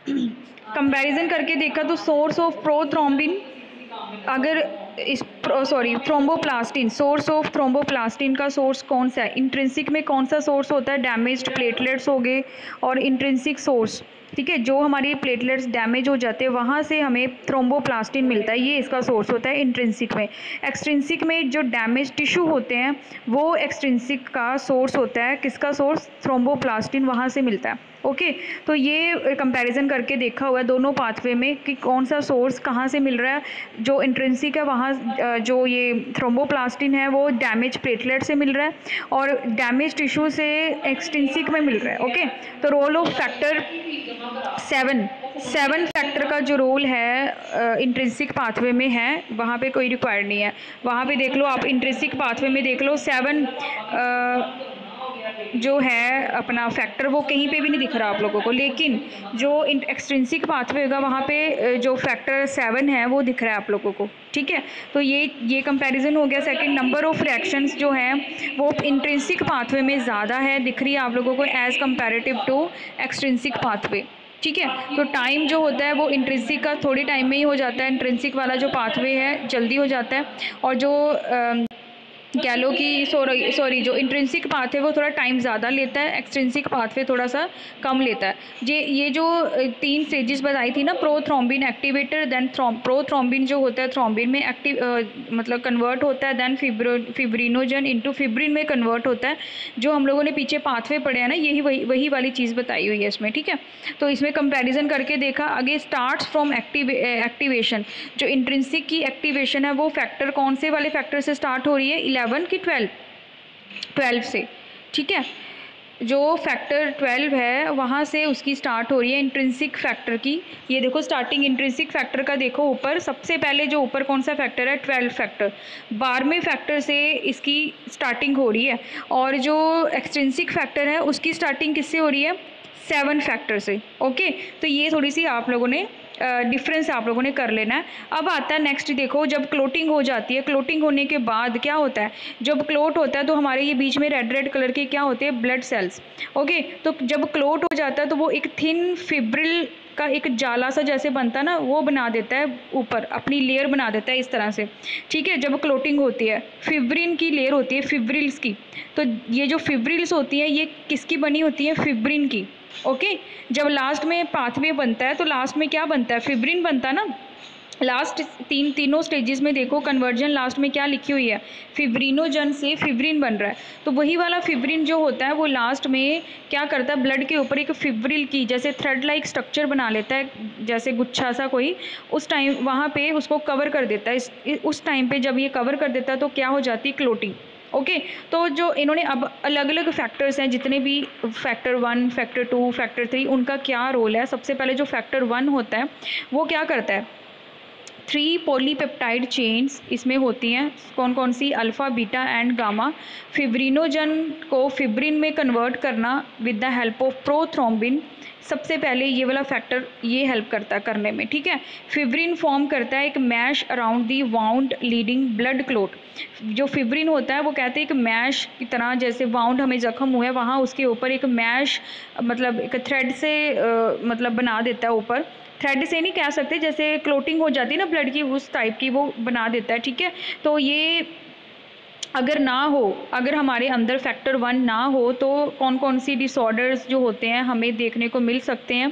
Comparison करके देखा तो सोर्स ऑफ प्रोथ्रोम्बिन, अगर इस थ्रोम्बोप्लास्टिन, सोर्स ऑफ थ्रोम्बोप्लास्टिन का सोर्स कौन सा है? इंट्रिंसिक में कौन सा सोर्स होता है? डैमेज्ड प्लेटलेट्स हो गए और इंट्रिंसिक सोर्स, ठीक है, जो हमारी प्लेटलेट्स डैमेज हो जाते हैं वहाँ से हमें थ्रोम्बोप्लास्टिन मिलता है, ये इसका सोर्स होता है इंट्रिंसिक में। एक्सट्रिंसिक में जो डैमेज टिश्यू होते हैं वो एक्सट्रिंसिक का सोर्स होता है, किसका सोर्स? थ्रोम्बोप्लास्टिन, वहाँ से मिलता है। ओके, तो ये कंपैरिजन करके देखा हुआ है दोनों पाथवे में कि कौन सा सोर्स कहाँ से मिल रहा है। जो इंट्रिंसिक है वहाँ जो ये थ्रोम्बोप्लास्टिन है वो डैमेज प्लेटलेट से मिल रहा है और डैमेज टिश्यू से एक्सट्रिंसिक में मिल रहा है। ओके, तो रोल ऑफ फैक्टर 7 फैक्टर का जो रोल है इंट्रिंसिक पाथवे में है, वहाँ पे कोई रिक्वायर्ड नहीं है। वहाँ पे देख लो आप, इंट्रिंसिक पाथवे में देख लो 7 जो है अपना फैक्टर वो कहीं पे भी नहीं दिख रहा आप लोगों को, लेकिन जो एक्सट्रिंसिक पाथवे होगा वहाँ पे जो फैक्टर 7 है वो दिख रहा है आप लोगों को। ठीक है, तो ये कंपैरिजन हो गया। सेकंड, नंबर ऑफ रिएक्शंस जो हैं वो इंट्रिंसिक पाथवे में ज़्यादा है, दिख रही है आप लोगों को as comparative to extrinsic pathway. ठीक है, तो टाइम जो होता है वो इंट्रिंसिक का थोड़ी टाइम में ही हो जाता है, इंट्रिंसिक वाला जो पाथवे है जल्दी हो जाता है, और जो कह लो कि सॉरी जो इंट्रिंसिक पाथ है वो थोड़ा टाइम ज़्यादा लेता है, एक्सट्रिंसिक पाथवे थोड़ा सा कम लेता है। ये जो 3 स्टेजेस बताई थी ना, प्रोथ्रोम्बिन एक्टिवेटर, देन प्रोथ्रोम्बिन जो होता है थ्रोम्बिन में मतलब कन्वर्ट होता है, देन फिब्रिनोजन इनटू फिब्रिन में कन्वर्ट होता है। जो हम लोगों ने पीछे पाथवे पढ़े हैं ना, यही वही वाली चीज़ बताई हुई है इसमें। ठीक है, तो इसमें कंपैरिजन करके देखा। आगे स्टार्ट्स फ्रॉम एक्टिवेशन, जो इंट्रिंसिक की एक्टिवेशन है वो फैक्टर कौन से वाले फैक्टर से स्टार्ट हो रही है? 11 की 12 से। ठीक है, जो फैक्टर 12 है वहाँ से उसकी स्टार्ट हो रही है इंट्रिंसिक फैक्टर की। ये देखो स्टार्टिंग इंट्रिंसिक फैक्टर का देखो ऊपर, सबसे पहले जो ऊपर कौन सा फैक्टर है? 12 फैक्टर, 12वें फैक्टर से इसकी स्टार्टिंग हो रही है। और जो एक्सट्रिंसिक फैक्टर है उसकी स्टार्टिंग किससे हो रही है? 7 फैक्टर से। ओके, तो ये थोड़ी सी आप लोगों ने डिफरेंस आप लोगों ने कर लेना है। अब आता है नेक्स्ट, देखो जब क्लोटिंग हो जाती है, क्लोटिंग होने के बाद क्या होता है? जब क्लोट होता है तो हमारे ये बीच में रेड रेड कलर के क्या होते हैं? Blood cells. ओके, तो जब क्लोट हो जाता है तो वो एक थिन फिब्रिल का एक जाला सा जैसे बनता है ना, वो बना देता है, ऊपर अपनी लेयर बना देता है इस तरह से। ठीक है, जब क्लोटिंग होती है फिब्रिन की लेयर होती है, फिब्रिल्स की। तो ये जो फिब्रिल्स होती है ये किसकी बनी होती है? फिब्रिन की। ओके, जब लास्ट में पाथवे बनता है तो लास्ट में क्या बनता है? फिब्रिन बनता है ना। लास्ट तीनों स्टेजेस में देखो कन्वर्जन लास्ट में क्या लिखी हुई है? फिब्रिनोजन से फिब्रिन बन रहा है। तो वही वाला फिब्रिन जो होता है वो लास्ट में क्या करता है? ब्लड के ऊपर एक फिब्रिल की जैसे थ्रेड लाइक स्ट्रक्चर बना लेता है, जैसे गुच्छा सा कोई, उस टाइम वहाँ पे उसको कवर कर देता है। उस टाइम पे जब ये कवर कर देता है तो क्या हो जाती है? क्लोटिंग। ओके, तो जो इन्होंने अब अलग अलग फैक्टर्स हैं, जितने भी फैक्टर 1, फैक्टर 2, फैक्टर 3, उनका क्या रोल है? सबसे पहले जो फैक्टर 1 होता है वो क्या करता है? 3 पॉलीपेप्टाइड चेन्स इसमें होती हैं, कौन कौन सी? Alpha, beta and gamma. Fibrinogen को फिब्रिन में कन्वर्ट करना with the help of prothrombin, सबसे पहले ये वाला फैक्टर ये हेल्प करता है करने में। ठीक है, फिब्रिन फॉर्म करता है एक mesh around the wound leading blood clot. जो फिब्रिन होता है वो कहते हैं एक मैश की तरह, जैसे वाउंड हमें जख्म हुआ है वहाँ उसके ऊपर एक मैश मतलब एक थ्रेड से मतलब बना देता है ऊपर। थ्रेड से नहीं कह सकते, जैसे क्लोटिंग हो जाती है ना ब्लड की, उस टाइप की वो बना देता है। ठीक है, तो ये अगर ना हो, अगर हमारे अंदर फैक्टर 1 ना हो तो कौन कौन सी डिसऑर्डर्स जो होते हैं हमें देखने को मिल सकते हैं।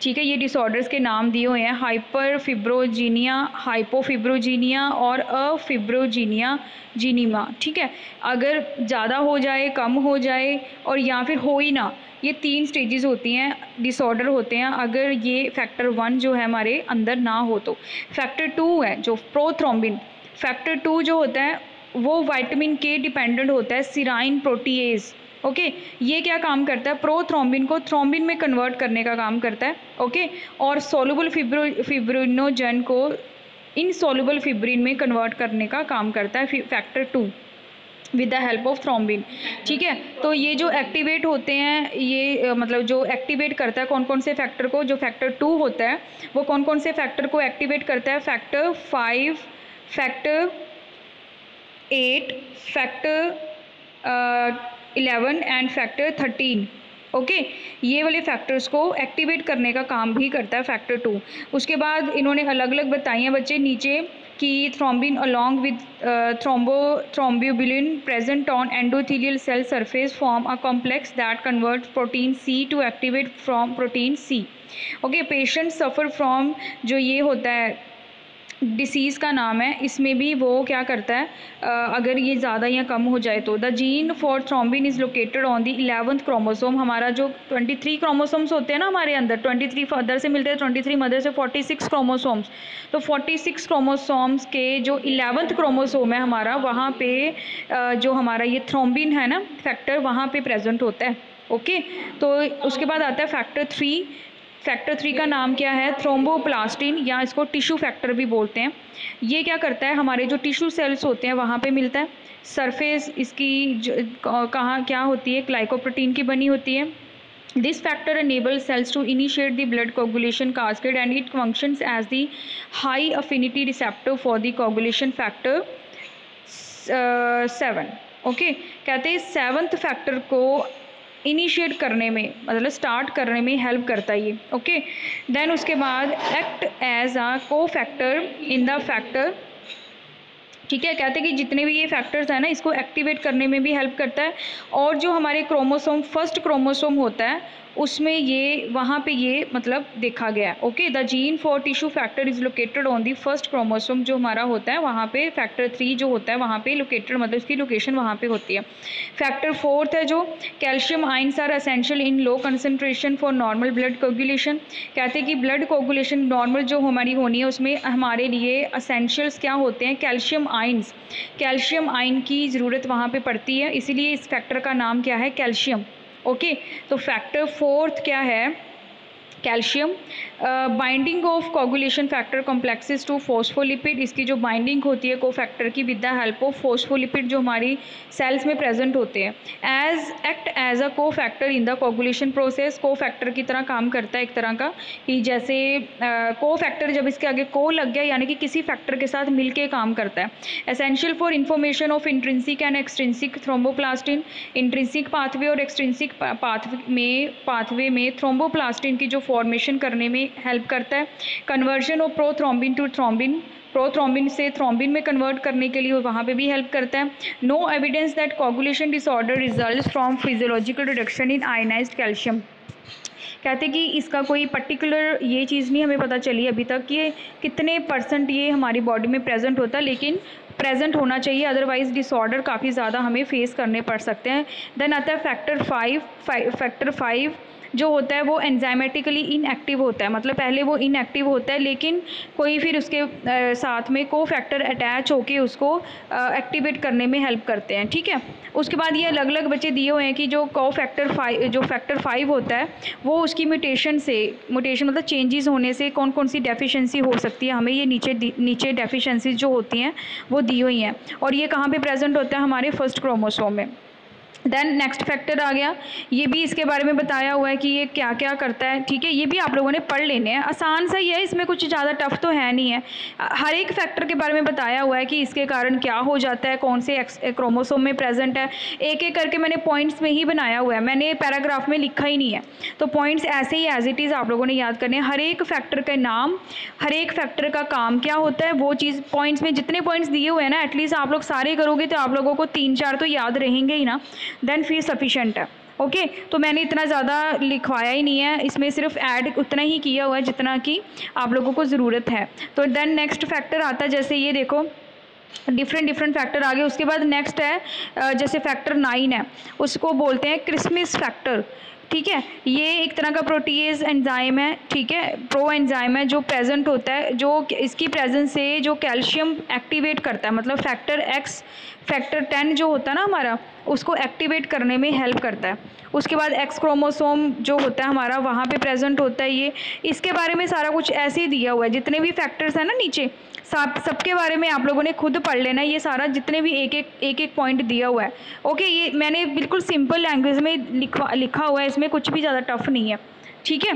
ठीक है, ये डिसऑर्डर्स के नाम दिए हुए हैं, हाइपर फिब्रोजीनिया, हाइपोफिब्रोजीनिया और अफिब्रोजीनिया जीनीमा। ठीक है, अगर ज़्यादा हो जाए, कम हो जाए और या फिर हो ही ना, ये 3 स्टेजेस होती हैं, डिसऑर्डर होते हैं अगर ये फैक्टर 1 जो है हमारे अंदर ना हो तो। फैक्टर 2 है जो प्रोथ्रोम्बिन, फैक्टर 2 जो होता है वो विटामिन के डिपेंडेंट होता है, सिराइन प्रोटीएज। ओके, ये क्या काम करता है? प्रोथ्रोम्बिन को थ्रोम्बिन में कन्वर्ट करने का काम करता है। ओके, और सोलुबल फिब्रिनोजन को इनसोलुबल फिब्रिन में कन्वर्ट करने का काम करता है factor 2 with the help of thrombin. ठीक है, तो ये जो एक्टिवेट होते हैं ये मतलब जो एक्टिवेट करता है कौन कौन से फैक्टर को? जो फैक्टर 2 होता है वो कौन कौन से फैक्टर को एक्टिवेट करता है? Factor 5, factor 8, factor 11 and factor 13। Okay, ये वाले फैक्टर्स को एक्टिवेट करने का काम भी करता है फैक्टर 2। उसके बाद इन्होंने अलग अलग बताई हैं बच्चे नीचे कि thrombin along with thrombomodulin present on endothelial cell surface form a complex that convert protein C to activate from protein C. Okay, patient suffer from जो ये होता है डिसीज़ का नाम है, इसमें भी वो क्या करता है अगर ये ज़्यादा या कम हो जाए तो the gene for thrombin is located on the 11th chromosome. हमारा जो 23 क्रोमोसोम्स होते हैं ना हमारे अंदर, 23 फादर से मिलते हैं, 23 मदर से, 46 क्रोमोसोम्स। तो 46 क्रोमोसोम्स के जो 11th क्रोमोसोम है हमारा, वहाँ पे जो हमारा ये थ्रोम्बिन है ना फैक्टर, वहाँ पे प्रेजेंट होता है। ओके, तो उसके बाद आता है फैक्टर 3। फैक्टर 3 का नाम क्या है? थ्रोम्बोप्लास्टिन, या इसको टिश्यू फैक्टर भी बोलते हैं। ये क्या करता है, हमारे जो टिश्यू सेल्स होते हैं वहाँ पे मिलता है। सरफेस इसकी कहाँ क्या होती है, ग्लाइकोप्रोटीन की बनी होती है। This factor enables cells to initiate the blood coagulation cascade and it functions as the high affinity receptor for the coagulation factor 7। Okay, कहते हैं 7th फैक्टर को इनिशिएट करने में, मतलब स्टार्ट करने में हेल्प करता है ये। ओके, देन उसके बाद एक्ट एज अ को फैक्टर इन द फैक्टर। ठीक है, कहते हैं कि जितने भी ये फैक्टर्स हैं ना, इसको एक्टिवेट करने में भी हेल्प करता है। और जो हमारे क्रोमोसोम फर्स्ट क्रोमोसोम होता है उसमें ये वहाँ पे ये मतलब देखा गया है। Okay, the gene for tissue factor is located on the first chromosome, जो हमारा होता है वहाँ पे फैक्टर 3 जो होता है वहाँ पे लोकेटेड, मतलब इसकी लोकेशन वहाँ पे होती है। फैक्टर 4 है जो calcium ions are essential in low concentration for normal blood coagulation. कहते हैं कि ब्लड कोगुलेशन नॉर्मल जो हमारी होनी है उसमें हमारे लिए असेंशियल्स क्या होते हैं, कैल्शियम आइंस। कैल्शियम आयन की ज़रूरत वहाँ पे पड़ती है, इसीलिए इस फैक्टर का नाम क्या है, कैल्शियम। ओके, तो फैक्टर 4 क्या है, calcium. Binding of coagulation factor complexes to phospholipid, इसकी जो बाइंडिंग होती है को फैक्टर की with the help of phospholipid जो हमारी सेल्स में प्रेजेंट होते हैं। एक्ट एज अ को factor in the coagulation process, को फैक्टर की तरह काम करता है एक तरह का, कि जैसे को फैक्टर जब इसके आगे को लग गया यानी कि किसी फैक्टर के साथ मिलके काम करता है। Essential for information of intrinsic and extrinsic thromboplastin, intrinsic pathway और एक्सट्रिंसिक पाथवे में थ्रोम्बोप्लास्टिन की जो फॉर्मेशन करने में हेल्प करता है। Conversion of prothrombin to thrombin, prothrombin से थ्रोम्बिन में कन्वर्ट करने के लिए वहाँ पे भी हेल्प करता है। No evidence that coagulation disorder results from physiological reduction in ionized calcium. कहते हैं कि इसका कोई पर्टिकुलर ये चीज़ नहीं हमें पता चली अभी तक कि कितने परसेंट ये हमारी बॉडी में प्रेजेंट होता है, लेकिन प्रेजेंट होना चाहिए, अदरवाइज डिसऑर्डर काफ़ी ज़्यादा हमें फेस करने पड़ सकते हैं। देन आता है फैक्टर 5। फैक्टर 5 जो होता है वो एंजाइमेटिकली इनएक्टिव होता है, मतलब पहले वो इनएक्टिव होता है लेकिन कोई फिर उसके साथ में को फैक्टर अटैच होके उसको एक्टिवेट करने में हेल्प करते हैं। ठीक है, उसके बाद ये अलग अलग बच्चे दिए हुए हैं कि जो को फैक्टर 5 जो फैक्टर 5 होता है वो उसकी म्यूटेशन मतलब चेंजेस होने से कौन कौन सी डेफिशिएंसी हो सकती है, हमें ये नीचे डेफिशिएंसीज जो होती हैं वो दी हुई हैं, और ये कहाँ पे प्रेजेंट होता है, हमारे फर्स्ट क्रोमोसोम में। देन नेक्स्ट फैक्टर आ गया, ये भी इसके बारे में बताया हुआ है कि ये क्या क्या करता है। ठीक है, ये भी आप लोगों ने पढ़ लेने हैं, आसान सा ही है, इसमें कुछ ज़्यादा टफ तो है नहीं है। हर एक फैक्टर के बारे में बताया हुआ है कि इसके कारण क्या हो जाता है, कौन से क्रोमोसोम में प्रेजेंट है, एक एक करके मैंने पॉइंट्स में ही बनाया हुआ है, मैंने पैराग्राफ में लिखा ही नहीं है। तो पॉइंट्स ऐसे ही एज इट इज़ आप लोगों ने याद करने हैं, हर एक फैक्टर का नाम, हर एक फैक्टर का काम क्या होता है, वो चीज़ पॉइंट्स में जितने पॉइंट्स दिए हुए हैं ना, एटलीस्ट आप लोग सारे करोगे तो आप लोगों को 3-4 तो याद रहेंगे ही ना, देन फिर सफिशेंट है। ओके, तो मैंने इतना ज़्यादा लिखवाया ही नहीं है, इसमें सिर्फ ऐड उतना ही किया हुआ है जितना कि आप लोगों को ज़रूरत है। तो देन नेक्स्ट फैक्टर आता है, जैसे ये देखो डिफरेंट फैक्टर आ गए। उसके बाद नेक्स्ट है जैसे फैक्टर 9 है, उसको बोलते हैं क्रिस्मस फैक्टर। ठीक है, ये एक तरह का प्रोटीएज एंजाइम है, ठीक है, प्रो एंजाइम है जो प्रेजेंट होता है, जो इसकी प्रेजेंस से जो कैल्शियम एक्टिवेट करता है, मतलब फैक्टर 10 जो होता है ना हमारा, उसको एक्टिवेट करने में हेल्प करता है। उसके बाद एक्स क्रोमोसोम जो होता है हमारा, वहाँ पे प्रेजेंट होता है ये। इसके बारे में सारा कुछ ऐसे ही दिया हुआ है, जितने भी फैक्टर्स हैं ना नीचे, सबके बारे में आप लोगों ने खुद पढ़ लेना है, ये सारा जितने भी एक एक पॉइंट दिया हुआ है। ओके, ये मैंने बिल्कुल सिंपल लैंग्वेज में लिखा हुआ है, इसमें कुछ भी ज़्यादा टफ नहीं है। ठीक है,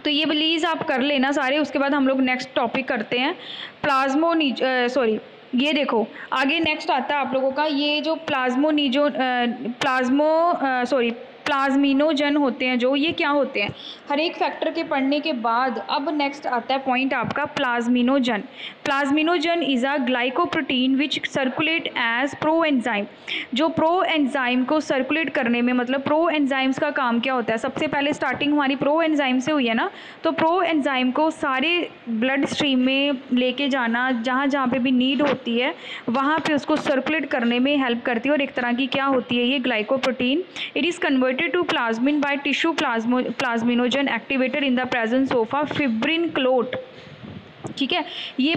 तो ये प्लीज़ आप कर लेना सारे। उसके बाद हम लोग नेक्स्ट टॉपिक करते हैं, ये देखो आगे नेक्स्ट आता है आप लोगों का, ये जो प्लाज्मिनोजन होते हैं जो, ये क्या होते हैं? हर एक फैक्टर के पढ़ने के बाद अब नेक्स्ट आता है पॉइंट आपका plasminogen. Plasminogen is a glycoprotein which circulate as proenzyme. जो प्रो एंजाइम को सर्कुलेट करने में, मतलब प्रो एंजाइम्स का काम क्या होता है? सबसे पहले स्टार्टिंग हमारी प्रो एंजाइम से हुई है ना, तो प्रो एंजाइम को सारे ब्लड स्ट्रीम में लेके जाना, जहाँ जहाँ पे भी नीड होती है वहाँ पे उसको सर्कुलेट करने में हेल्प करती है। और एक तरह की क्या होती है ये glycoprotein? It is converted to plasmin by tissue plasminogen activated in the presence of a fibrin clot. ठीक है, ये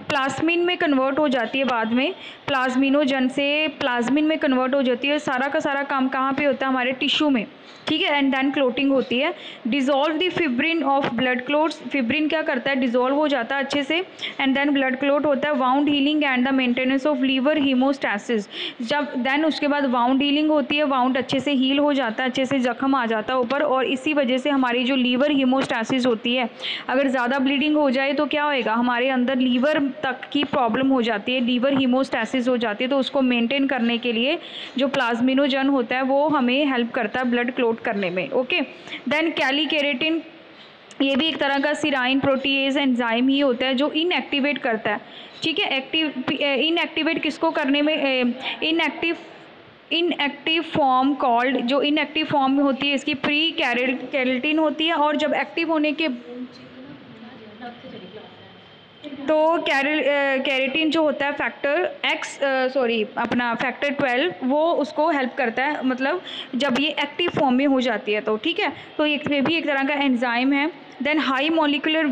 प्लाज्मिन में कन्वर्ट हो जाती है बाद में, प्लाज्मिनोजन से प्लाज्मिन में कन्वर्ट हो जाती है। सारा का सारा काम कहाँ पे होता है? हमारे टिश्यू में। ठीक है, एंड देन क्लोटिंग होती है। Dissolve the fibrin of blood clots. Fibrin क्या करता है? डिजोल्व हो जाता है अच्छे से, एंड देन ब्लड क्लोट होता है। Wound healing and the maintenance of liver hemostasis. जब देन उसके बाद वाउंड हीलिंग होती है, वाउंड अच्छे से हील हो जाता है, अच्छे से जख्म आ जाता है ऊपर, और इसी वजह से हमारी जो लीवर हीमोस्टैसिस होती है, अगर ज़्यादा ब्लीडिंग हो जाए तो क्या होएगा? हमारे अंदर लीवर तक की प्रॉब्लम हो जाती है, लीवर हीमोस्टैसिस हो जाती है। तो उसको मेंटेन करने के लिए जो प्लाज्मिनोजन होता है वो हमें हेल्प करता है ब्लड क्लोट करने में। ओके, देन कैलीकेरेटिन, ये भी एक तरह का सिराइन प्रोटीएज एंजाइम ही होता है जो इनएक्टिवेट करता है। ठीक है, इनएक्टिवेट किसको करने में? इनएक्टिव फॉर्म कॉल्ड, जो इनएक्टिव फॉर्म होती है इसकी प्री कैरेटिन होती है, और जब एक्टिव होने के तो कैरेटिन जो होता है फैक्टर 12 वो उसको हेल्प करता है, मतलब जब ये एक्टिव फॉर्म में हो जाती है तो। ठीक है, तो ये भी एक तरह का एंजाइम है। देन हाई मॉलिक्यूलर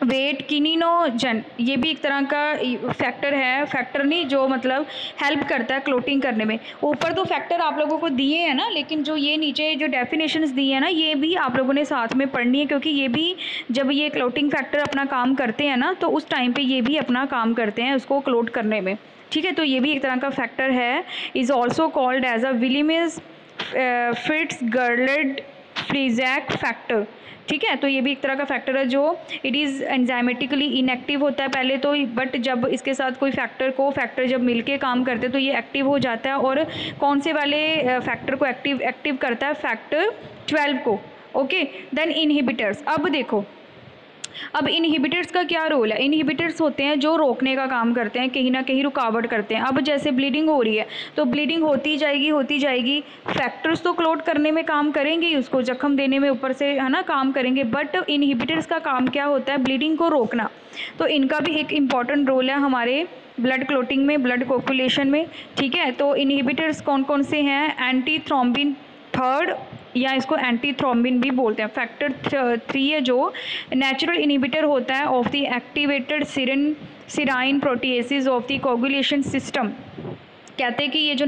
वेट किनिनोजन, ये भी एक तरह का फैक्टर है, फैक्टर नहीं जो मतलब हेल्प करता है क्लोटिंग करने में। ऊपर तो फैक्टर आप लोगों को दिए हैं ना, लेकिन जो ये नीचे जो डेफिनेशंस दी है ना, ये भी आप लोगों ने साथ में पढ़नी है, क्योंकि ये भी जब ये क्लोटिंग फैक्टर अपना काम करते हैं ना, तो उस टाइम पे ये भी अपना काम करते हैं उसको क्लोट करने में। ठीक है, तो ये भी एक तरह का फैक्टर है। Is also called as a Williams Fitzgerald Flaujeac factor. ठीक है, तो ये भी एक तरह का फैक्टर है जो इट इज़ एंजाइमेटिकली इनएक्टिव होता है पहले तो, बट जब इसके साथ कोई फैक्टर जब मिलके काम करते हैं तो ये एक्टिव हो जाता है। और कौन से वाले फैक्टर को एक्टिव करता है? फैक्टर 12 को। Okay, then inhibitors. अब देखो, अब इनहिबिटर्स का क्या रोल है? इनहिबिटर्स होते हैं जो रोकने का काम करते हैं, कहीं ना कहीं रुकावट करते हैं। अब जैसे ब्लीडिंग हो रही है तो ब्लीडिंग होती जाएगी, फैक्टर्स तो क्लोट करने में काम करेंगे ही, उसको जख्म देने में ऊपर से है ना काम करेंगे, बट इनहिबिटर्स का काम क्या होता है? ब्लीडिंग को रोकना। तो इनका भी एक इम्पॉर्टेंट रोल है हमारे ब्लड क्लोटिंग में, ब्लड कोकुलेशन में। ठीक है, तो इनहिबिटर्स कौन कौन से हैं? एंटी थ्रोम्बिन थर्ड, या इसको एंटी थ्रोम्बिन भी बोलते हैं। फैक्टर 3 है जो नेचुरल इनहिबिटर होता है of the activated serine proteases of the coagulation system. कहते हैं कि ये जो